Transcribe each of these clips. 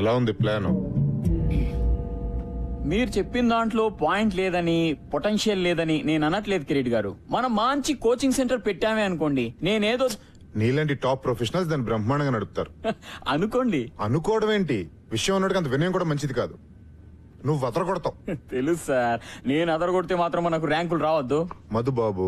ఎలా ఉంది ప్లాన్? మీరు చెప్పిన దాంట్లో పాయింట్ లేదని, పొటెన్షియల్ లేదని నేను అనట్లేదు కిరీట్ గారు. మనం మంచి కోచింగ్ సెంటర్ పెట్టామే అనుకోండి, నేనేదో నీలాంటి టాప్ ప్రొఫెషనల్స్ దాన్ని బ్రహ్మాండంగా నడుపుతారు. అనుకోండి. అనుకోవడం ఏంటి, విషయం అన్నట్టుగా అంత వినయం కూడా మంచిది కాదు. నువ్వు అదరగొడతావు. తెలుసు సార్, నేను అదరగొడితే మాత్రం మనకు ర్యాంకులు రావద్దు. మధుబాబు,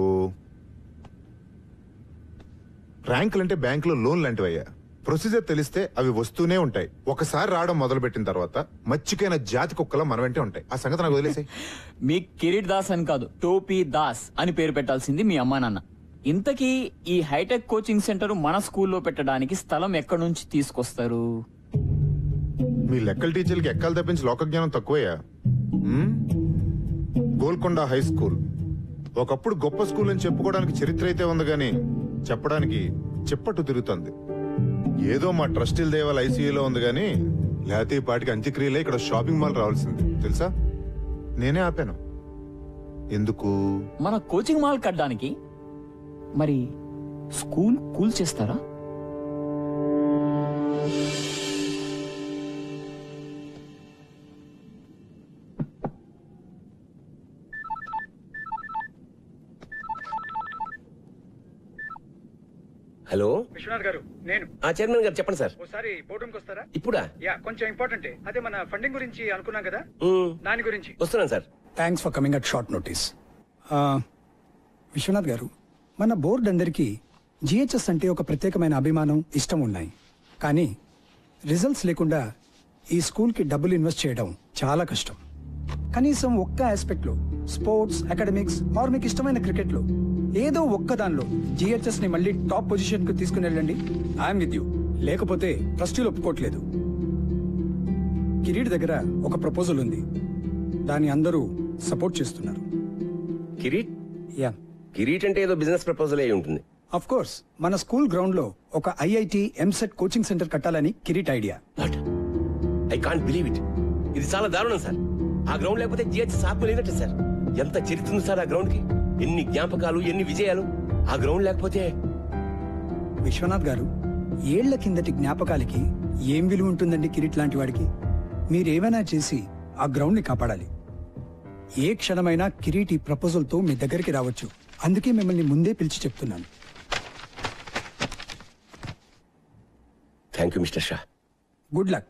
ర్యాంకులంటే బ్యాంకులో లోన్ లాంటివయ్యా. ప్రొసీజర్ తెలిస్తే అవి వస్తూనే ఉంటాయి. ఒకసారి రావడం మొదలు పెట్టిన తర్వాత మచ్చికైన జాతి కుక్కలా మన వెంటే ఉంటాయి. ఆ సంగతి నాకు వదిలేసాయి. మీ కిరీట్ దాస్ అని కాదు, టోపీ దాస్ అని పేరు పెట్టాల్సింది మీ అమ్మా నాన్న. ఇంతకీ ఈ హైటెక్ కోచింగ్ సెంటర్ మన స్కూల్లో పెట్టడానికి స్థలం ఎక్కడి నుంచి తీసుకొస్తారు? మీ లెక్కల టీచర్లకి ఎక్కలు తప్పించి లోక జ్ఞానం తక్కువయ్యా. గోల్కొండ హై స్కూల్ ఒకప్పుడు గొప్ప స్కూల్ అని చెప్పుకోవడానికి చరిత్ర అయితే ఉంది గాని చెప్పడానికి చెప్పట్టు తిరుగుతుంది. ఏదో మా ట్రస్టీల దేవాల ఐసీయూలో ఉంది గాని లేకపోతే ఈ పాటికి అంత్యక్రియలే ఇక్కడ షాపింగ్ మాల్ రావాల్సింది తెలుసా. నేనే ఆపాను. ఎందుకు? మన కోచింగ్ మాల్ కట్టడానికి. మరి స్కూల్ కూల్ చేస్తారా? హలో విశ్వనాథ్ గారు, నేను చైర్మన్ గారు చెప్పండి సార్. ఒకసారి బోర్డు రూమ్కి వస్తారా? ఇప్పుడా? యా, కొంచెం ఇంపార్టెంట్. అదే మన ఫండింగ్ గురించి అనుకున్నాం కదా, దాని గురించి. వస్తున్నాను sir. Thanks for coming at short notice. Vishwanath గారు, మన బోర్డు అందరికీ జిహెచ్ఎస్ అంటే ఒక ప్రత్యేకమైన అభిమానం, ఇష్టం ఉన్నాయి. కానీ రిజల్ట్స్ లేకుండా ఈ స్కూల్కి డబ్బులు ఇన్వెస్ట్ చేయడం చాలా కష్టం. కనీసం ఒక్క ఆస్పెక్ట్లో, స్పోర్ట్స్, అకాడమిక్స్ ఆర్ మీకు ఇష్టమైన క్రికెట్లో ఏదో ఒక్క దానిలో జిహెచ్ఎస్ ని మళ్ళీ టాప్ పొజిషన్ కు తీసుకుని వెళ్ళండి. I'm with you. లేకపోతే ట్రస్టీలు ఒప్పుకోవట్లేదు. కిరీట్ దగ్గర ఒక ప్రపోజల్ ఉంది, దాన్ని అందరూ సపోర్ట్ చేస్తున్నారు. కిరీట్? యా, కిరీట్ అంటే ఏదో బిజినెస్ ప్రపోజల్ అయి ఉంటుంది. Of course. మన స్కూల్ గ్రౌండ్ లో ఒక ఐఐటి ఎంసెట్ కోచింగ్ సెంటర్ కట్టాలని Kireet idea. I can't believe it. ఇది చాలా దారుణం సార్. ఆ గ్రౌండ్ లేకపోతే జిహెచ్ఎస్ ఆత్మ లేనట్టు సార్. ఎంత చరిత్ర ఉంది సార్ ఆ గ్రౌండ్ కి. ఎన్ని జ్ఞాపకాలు, ఎన్ని విజయాలు. ఆ గ్రౌండ్ లేకపోతే. విశ్వనాథ్ గారు, ఏళ్ల కిందటి జ్ఞాపకాలకి ఏం విలువ ఉంటుందండి కిరీట్ లాంటి వాడికి? మీరేమైనా చేసి ఆ గ్రౌండ్ ని కాపాడాలి. ఏ క్షణమైనా కిరీట్ ఈ ప్రపోజల్ తో మీ దగ్గరికి రావచ్చు. అందుకే మిమ్మల్ని ముందే పిలిచి చెప్తున్నాను. Thank you mister Shah. Good luck.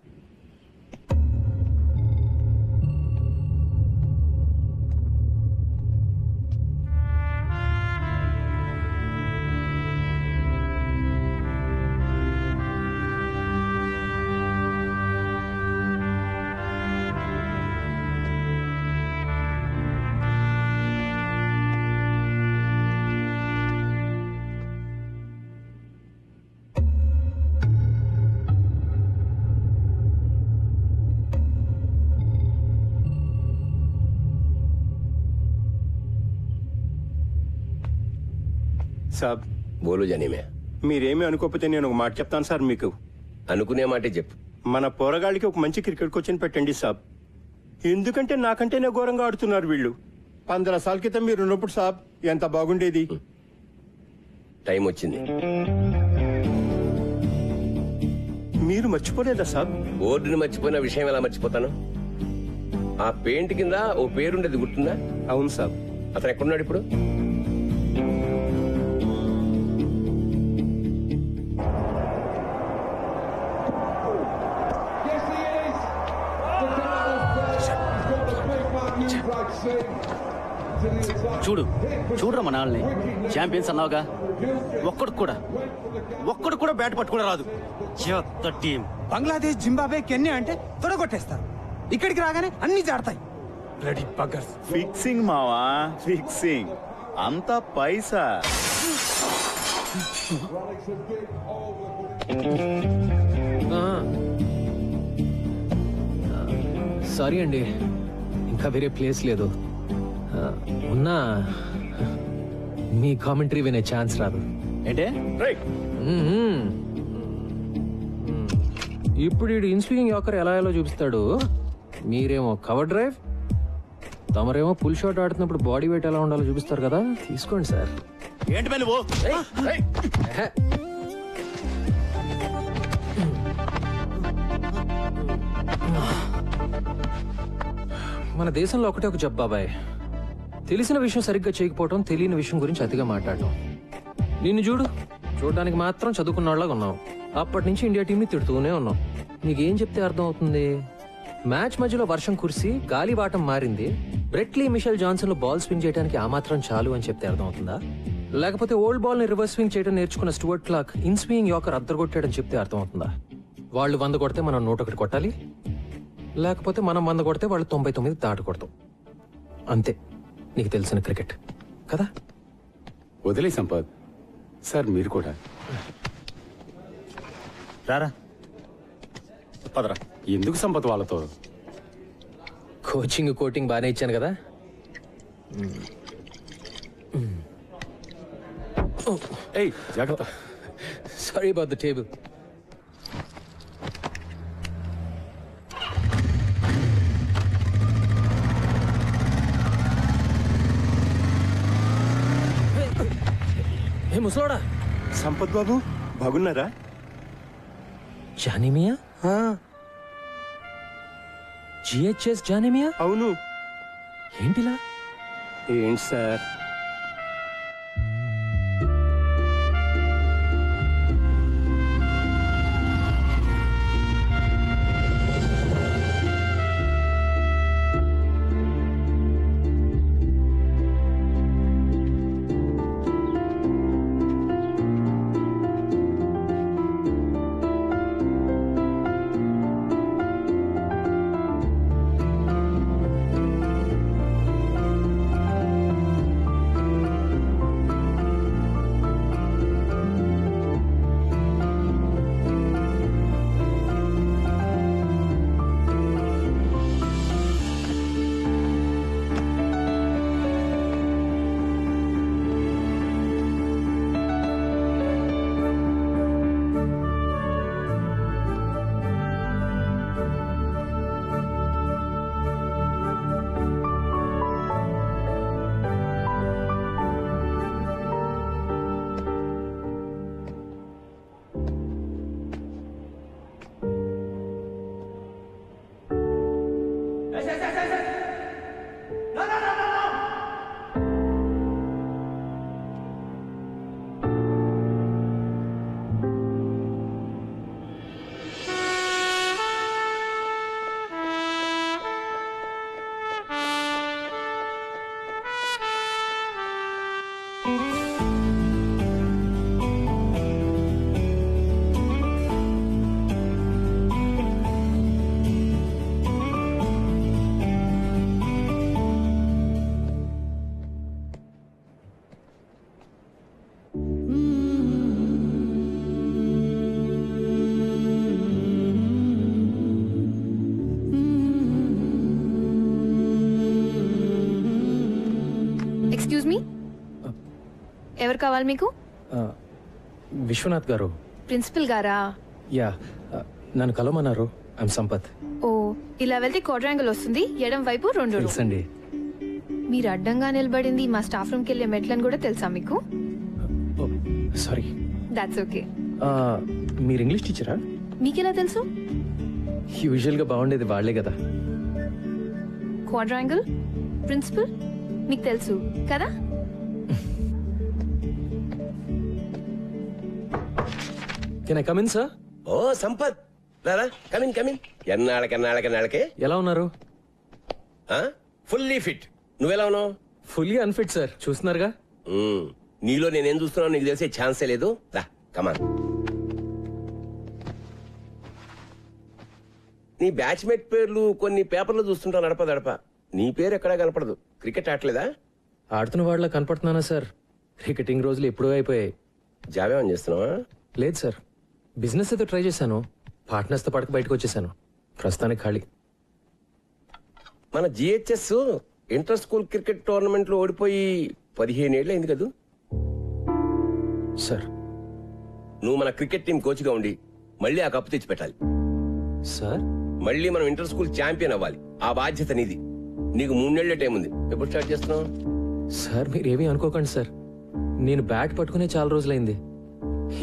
సాబ్, బోలు జనీమే. మీరేమీ అనుకోకపోతే నేను ఒక మాట చెప్తాను సార్ మీకు. అనుకునే మాటే చెప్పు. మన పోరగాళ్ళకి ఒక మంచి క్రికెట్ కోచింగ్ పెట్టండి సాబ్. ఎందుకంటే నాకంటేనే ఘోరంగా ఆడుతున్నారు వీళ్ళు. 15 సార్ల క్రితం మీరు ఉన్నప్పుడు సాబ్ ఎంత బాగుండేది. టైం వచ్చింది. మీరు మర్చిపోలేదా సాబ్? బోర్డుని మర్చిపోయిన విషయం ఎలా మర్చిపోతాను? ఆ పెయింట్ కింద ఓ పేరుండేది గుర్తుందా? అవును సాబ్. అతను ఎక్కడున్నాడు ఇప్పుడు? చూడరా మన వాళ్ళని. ఛాంపియన్స్ అన్నావుగా, ఒక్కడు కూడా బ్యాట్ పట్టుకుని రాదు. చెత్త టీం. బంగ్లాదేశ్, జింబాబే, కెన్యా అంటే తొడగొట్టేస్తారు. ఇక్కడికి రాగానే అన్ని జాడతాయి. బ్లడీ బగ్గర్స్. ఫిక్సింగ్ మావా, ఫిక్సింగ్. అంతా పైసా. సారీ అండి, ఇంకా వేరే ప్లేస్ లేదు. ఉన్నా మీ కామెంటరీ వినే ఛాన్స్ రాదు. ఏంటే? ఇప్పుడు ఈ ఇన్స్వింగ్ యాకర్ ఎలా ఎలా చూపిస్తాడు. మీరేమో కవర్ డ్రైవ్, తమరేమో పుల్ షాట్ ఆడుతున్నప్పుడు బాడీ వెయిట్ ఎలా ఉండాలో చూపిస్తారు కదా. తీసుకోండి సార్. ఏంటి పని? మన దేశంలో ఒకటే ఒక జబ్బు బాబాయ్, తెలిసిన విషయం సరిగ్గా చేయకపోవటం, తెలియని విషయం గురించి అతిగా మాట్లాడటం. నిన్ను చూడడానికి మాత్రం చదువుకున్న వాళ్ళగా ఉన్నావు. అప్పటి నుంచి ఇండియా టీంని తిడుతూనే ఉన్నావు. నీకేం చెప్తే అర్థం అవుతుంది? మ్యాచ్ మధ్యలో వర్షం కురిసి గాలివాటం మారింది, బ్రెట్లీ మిషెల్ జాన్సన్ లో బాల్ స్వింగ్ చేయడానికి ఆ మాత్రం చాలు అని చెప్తే అర్థం అవుతుందా? లేకపోతే ఓల్డ్ బాల్ ని రివర్స్ స్వింగ్ చేయడం నేర్చుకున్న Stuart Clark in swing yorker అద్దరగొట్టాడని చెప్తే అర్థం అవుతుందా? వాళ్ళు 100 కొడితే మనం 101 కొట్టాలి, లేకపోతే మనం 100 కొడితే వాళ్ళు 99 దాటకూడదు. అంతే నీకు తెలిసిన క్రికెట్ కదా. వదిలే సంపత్ సార్, మీరు కూడా రారా పదరా. ఎందుకు సంపత్ వాళ్ళతో? కోటింగ్ బాగానే ఇచ్చాను కదా. ఏయ్ జాగ్రత్త. Sorry about the table. ఏ ముసలోడా, సంపత్ బాబు బాగున్నారా? జానిమియా? జిహెచ్ఎస్ జానిమియా? అవును. ఏంటిలా? ఏంటి సార్? ఎక్స్క్యూజ్ మీ, ఎవరు కావాలి మీకు? విశ్వనాథ్ గారు. ప్రిన్సిపల్ గారా? యా, నన్ను కలవమన్నారు. ఐమ్ సంపత్. ఓ, ఇలా వెళ్తే క్వాడ్రాంగిల్ వస్తుంది, ఎడం వైపు 2 రూమ్. తెలుసండి. మీరు అడ్డంగా నిలబడింది మా స్టాఫ్ రూమ్ కి వెళ్ళే మెట్లని కూడా తెలుసా మీకు? సారీ. That's okay. మీరు ఇంగ్లీష్ టీచరా? మీకెలా తెలుసు? యూజువల్ గా బాగుండేది వాళ్లే కదా. క్వాడ్రాంగిల్, ప్రిన్సిపల్ మీకు తెలుసు కదా? Can I come in sir? ఓ సంపత్, రారా, కమిన్. ఎన్నాళ్ళకే ఎలా ఉన్నారు? Fully fit. నువ్వెలా ఉన్నావు? ఫుల్లీ అన్ఫిట్ సార్, చూస్తున్నారుగా. నీలో నేనేం చూస్తున్నావు నీకు తెలిసే ఛాన్సే లేదు. రా కమాన్. నీ బ్యాచ్మేట్ పేర్లు కొన్ని పేపర్లు చూస్తుంటావు నడప. నీ పేరు ఎక్కడా కనపడదు. క్రికెట్ ఆడలేదా? ఆడుతున్న వాళ్ళ కనపడుతున్నానా సార్? క్రికెటింగ్ రోజులు ఎప్పుడూ అయిపోయాయి. జాబేమని చేస్తున్నావా? లేదు సార్, బిజినెస్ అయితే ట్రై చేశాను. పార్ట్నర్స్ తో పడక బయటకు వచ్చేసాను. ప్రస్తుతానికి ఖాళీ. మన GHS inter school cricket tournament లో ఓడిపోయి 15 ఏళ్ళు అయింది కదా సార్. నువ్వు మన క్రికెట్ టీం కోచ్ గా ఉండి మళ్ళీ ఆ కప్పు తెచ్చి పెట్టాలి సార్. మళ్ళీ మనం ఇంటర్ స్కూల్ ఛాంపియన్ అవ్వాలి. ఆ బాధ్యత నీది. నీకు 3 నెలల టైం ఉంది. ఎప్పుడు స్టార్ట్ చేస్తున్నావు? సార్ మీరేమీ అనుకోకండి సార్, నేను బ్యాట్ పట్టుకునే చాలా రోజులైంది.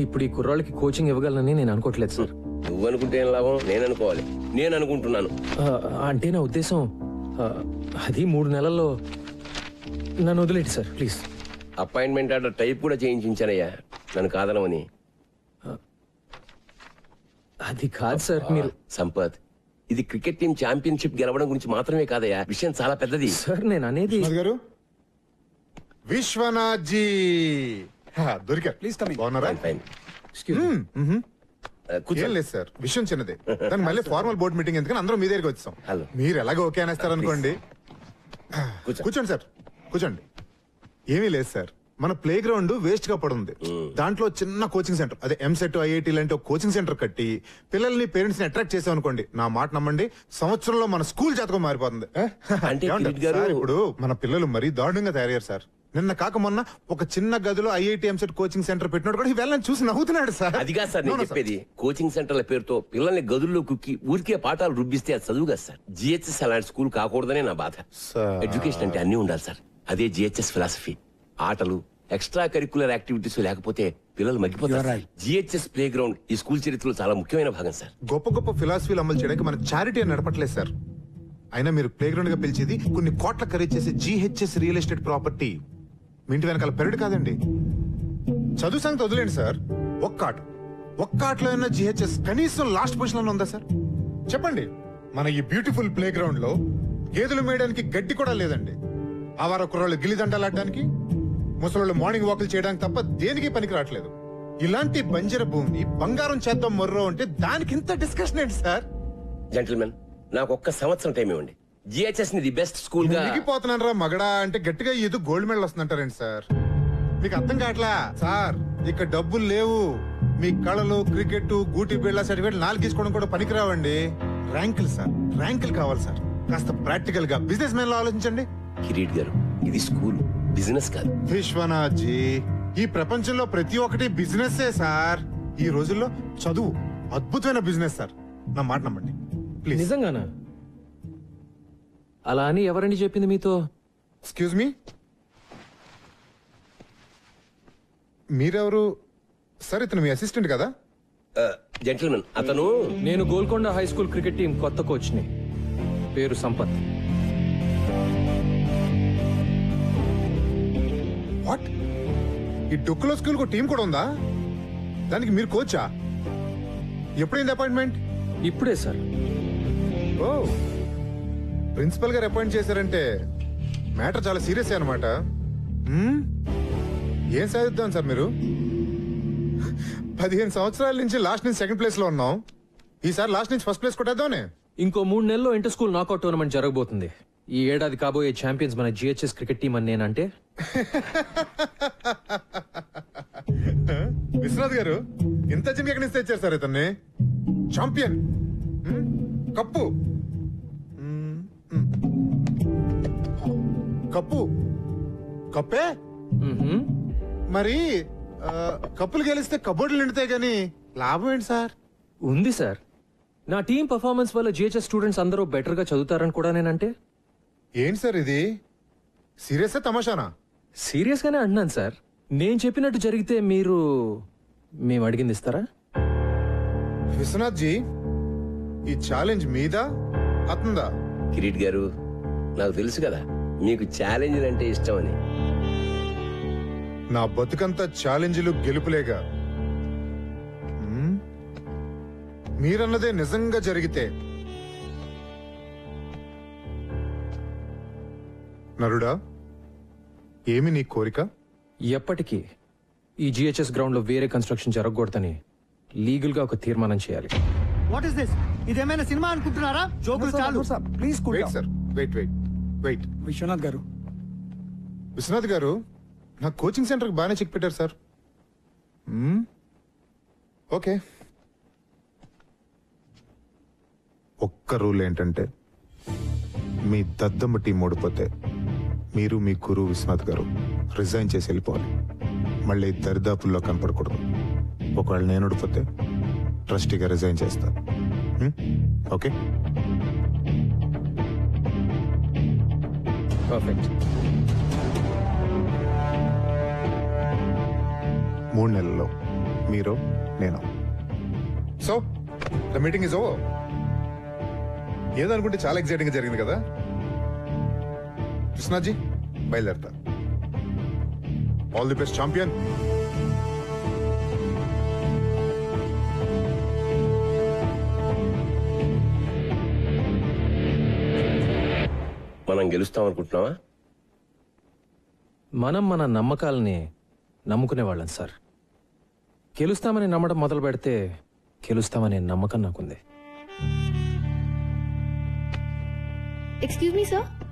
ఇప్పుడు ఈ కుర్రాళ్ళకి కోచింగ్ ఇవ్వగలనని నేను అనుకోవట్లేదు సార్. నువ్వు అనుకుంటే ఏం లాభం? నేను అనుకోవాలి. నేను అనుకుంటున్నాను. అంటే నా ఉద్దేశం అది 3 నెలల్లో. నన్ను వదిలేండి sir please. Appointment order type కూడా చేయించానయ్యా, నన్ను కాదనమని. అది కాదు సార్. మీరు సంపత్, ఇది క్రికెట్ టీం ఛాంపియన్షిప్ గెలవడం గురించి మాత్రమే కాదయ్యా, విషయం చాలా పెద్దది. సార్ నేను అనేది విశ్వనాథ్ గారు, విశ్వనాథ్ జీ దొరికారు. Please coming. బాగున్నారా? ఫైన్. ఏం లేదు సార్, విషయం చిన్నదే. దానికి మళ్ళీ ఫార్మల్ బోర్డ్ మీటింగ్ ఎందుకని అందరం మీ దగ్గరికి వచ్చాం. హలో. మీరు ఎలాగో ఓకే అనేస్తారు అనుకోండి. కూర్చోండి సార్, కూర్చోండి. ఏమీ లేదు సార్, మన ప్లే గ్రౌండ్ వేస్ట్ గా పడుంది. దాంట్లో చిన్న కోచింగ్ సెంటర్, అదే ఎంసెట్ ఐఐటి లాంటి ఒక కోచింగ్ సెంటర్ కట్టి పిల్లల్ని పేరెంట్స్ ని అట్రాక్ట్ చేసాం అనుకోండి, నా మాట నమ్మండి, సంవత్సరంలో మన స్కూల్ జాతకం మారిపోతుంది. అంటే ఏమంటారు? కిరీట్ గారు- సార్, ఇప్పుడు మన పిల్లలు మరీ దారుణంగా తయారయ్యారు సార్. నిన్న కాక మొన్న ఒక చిన్న గదిలో ఐఐటి ఎంసెట్ కోచింగ్ సెంటర్ పెట్టినోడు కూడా వెళ్ళని చూసి నవ్వుతున్నాడు సార్. అది కాదు సార్ నేను చెప్పేది. కోచింగ్ సెంటర్ల పేరుతో పిల్లల్ని గదుల్లో కుక్కి ఊరికే పాఠాలు రుబ్బిస్తే అది చదువు కాదు సార్. జిహెచ్ఎస్ అలాంటి స్కూల్ కాకూడదనే నా బాధ. సార్. ఎడ్యుకేషన్ అంటే అన్ని ఉండాలి సార్, అదే జిహెచ్ఎస్ ఫిలాసఫీ. ఆటలు, ఎక్స్ట్రా కరికులర్ యాక్టివిటీస్ లేకపోతే పిల్లలు మగ్గిపోతారు. జిహెచ్ఎస్ ప్లే గ్రౌండ్ ఈ స్కూల్ చరిత్రలో చాలా ముఖ్యమైన భాగం సార్. గొప్ప గొప్ప ఫిలాసఫీలు అమలు చేయడానికి మన చారిటీ అని నడపట్లేదు సార్. అయినా మీరు ప్లే గ్రౌండ్ గా పిలిచేది కొన్ని కోట్ల ఖరీదు చేసే జిహెచ్ఎస్ రియల్ ఎస్టేట్ ప్రాపర్టీ. మీ ఇంటి వెనకాల పెరడు కాదండి. చదువు సంగతి వదిలేండి సార్, ఒక్క ఆటలో అయినా జిహెచ్ఎస్ కనీసం లాస్ట్ పొజిషన్ లో ఉందా సార్? చెప్పండి. మన ఈ బ్యూటిఫుల్ ప్లే గ్రౌండ్ లో గేదెలు మేయడానికి గడ్డి కూడా లేదండి. ఆవార కుర్రాళ్ళు గిల్లిదండలాడడానికి, ముసలోళ్ళు మార్నింగ్ వాకులు చేయడానికి తప్ప దేనికి పనికి రావట్లేదు. ఇలాంటి బంజర భూమిని బంగారం చేద్దాం మొర్రో అంటే దానికి ఇంత డిస్కషన్ ఏంటి సార్? జెంటిల్మెన్, నాకు ఒక్క సంవత్సరం టైం ఇవ్వండి. జిహెచ్ఎస్ ని ది బెస్ట్ స్కూల్ గా. మునిగిపోతున్నాను రా మగడా అంటే గట్టిగా ఏదో గోల్డ్ మెడల్ వస్తుందంటారండి సార్. మీకు అర్థం కావట్లా సార్, ఇక్కడ డబ్బులు లేవు. మీ కళలు, క్రికెట్, గూటి బిళ్ళ సర్టిఫికేట్ 4 తీసుకోవడం కూడా పనికిరావండి. ర్యాంకులు సార్, ర్యాంకులు కావాలి సార్. కాస్త ప్రాక్టికల్ గా బిజినెస్ మ్యాన్ లో ఆలోచించండి. కిరీట్ గారు, ఇది స్కూల్, బిజినెస్ కాదు. విశ్వనాథ్ జీ, ఈ ప్రపంచంలో ప్రతి ఒక్కటి బిజినెస్ సార్. ఈ రోజుల్లో చదువు అద్భుతమైన బిజినెస్ సార్, నా మాట నమ్మండి ప్లీజ్. నిజంగానా? అలా అని ఎవరండి చెప్పింది మీతో? ఎక్స్క్యూజ్ మీ, మీరెవరు సార్? ఇతను మీ అసిస్టెంట్ కదా? జెంటిల్మెన్, అతను నేను Golconda high school cricket team కొత్త కోచ్ ని. పేరు సంపత్. వాట్? ఈ డొక్కులో స్కూల్ కు టీం కూడా ఉందా? దానికి మీరు కోచా? ఎప్పుడైంది అపాయింట్మెంట్? ఇప్పుడే సార్. ఓ, ప్రిన్సిపల్ గారు అపాయింట్ చేశారంటే మ్యాటర్ చాలా సీరియస్ అనమాట. ఏం సాధిద్దాం సార్ మీరు? 15 సంవత్సరాల నుంచి లాస్ట్ నుంచి సెకండ్ ప్లేస్ లో ఉన్నాం. ఈసారి లాస్ట్ నుంచి ఫస్ట్ ప్లేస్ కొట్టేద్దామనే. ఇంకో 3 నెలల్లో ఇంటర్ స్కూల్ నాకౌట్ టోర్నమెంట్ జరగబోతుంది. ఈ ఏడాది కాబోయే ఛాంపియన్స్ మన జిహెచ్ఎస్ క్రికెట్ టీం అని నేనంటే. విశ్వనాథ్ గారు, ఇంత చిన్న ఎక్కడి నుంచి తెచ్చారు సార్ ఇతన్ని? ఛాంపియన్, కప్పు, కప్పు, కప్పే మరి. కప్పులు గెలిస్తే కబోర్డులు నిండుతాయి కానీ లాభం ఏంటి సార్? ఉంది సార్. నా టీం పర్ఫార్మెన్స్ వల్ల జిహెచ్ఎస్ స్టూడెంట్స్ అందరూ బెటర్ గా చదువుతారని కూడా నేనంటే. ఏంటి సార్ ఇది? సీరియస్ తమాషానా? సీరియస్ గానే అంటున్నాను సార్. నేను చెప్పినట్టు జరిగితే మేము అడిగింది ఇస్తారా? విశ్వనాథ్ జీ, ఈ ఛాలెంజ్ మీదా అతందా? కిరీట్ గారు, నాకు తెలుసు కదా మీకు ఛాలెంజ్ అంటే ఇష్టం అని. నా బతుకంతా ఛాలెంజ్లు గెలుపులేగా. మీరన్నదే నిజంగా జరిగితే నరుడా, ఏమి నీ కోరిక? ఎప్పటికీ ఈ జిహెచ్ఎస్ గ్రౌండ్ లో వేరే కన్స్ట్రక్షన్ జరగకూడదని లీగల్ గా ఒక తీర్మానం చేయాలి. What is this? ఇదేమైనా సినిమా అనుకుంటున్నారా? జోకులు చాలు. Please wait sir, wait. Vishwanath గారు, విశ్వనాథ్ గారు, నా కోచింగ్ సెంటర్ బాగానే చెక్ పెట్టారు సార్. ఓకే, ఒక్క రూల్ ఏంటంటే మీ దద్దమ్మ టీం ఓడిపోతే మీరు మీ గురువు విశ్వనాథ్ గారు రిజైన్ చేసి వెళ్ళిపోవాలి. మళ్ళీ దరిదాపుల్లో కనపడకూడదు. ఒకవేళ నేను ఓడిపోతే ట్రస్టీగా రిజైన్ చేస్తా. ఓకే? పర్ఫెక్ట్. 3 నెలల్లో మీరు, నేను. So the meeting is over. ఏదనుకుంటే చాలా ఎక్సైటింగ్ గా జరిగింది కదా? కృష్ణాజీ బయలుదేరతా. All the best champion. మనం గెలుస్తాం అనుకుంటున్నావా? మనం మన నమ్మకాలని నమ్ముకునేవాళ్ళం సార్. గెలుస్తామని నమ్మడం మొదలు పెడితే గెలుస్తామనే నమ్మకం నాకుంది. Excuse me sir.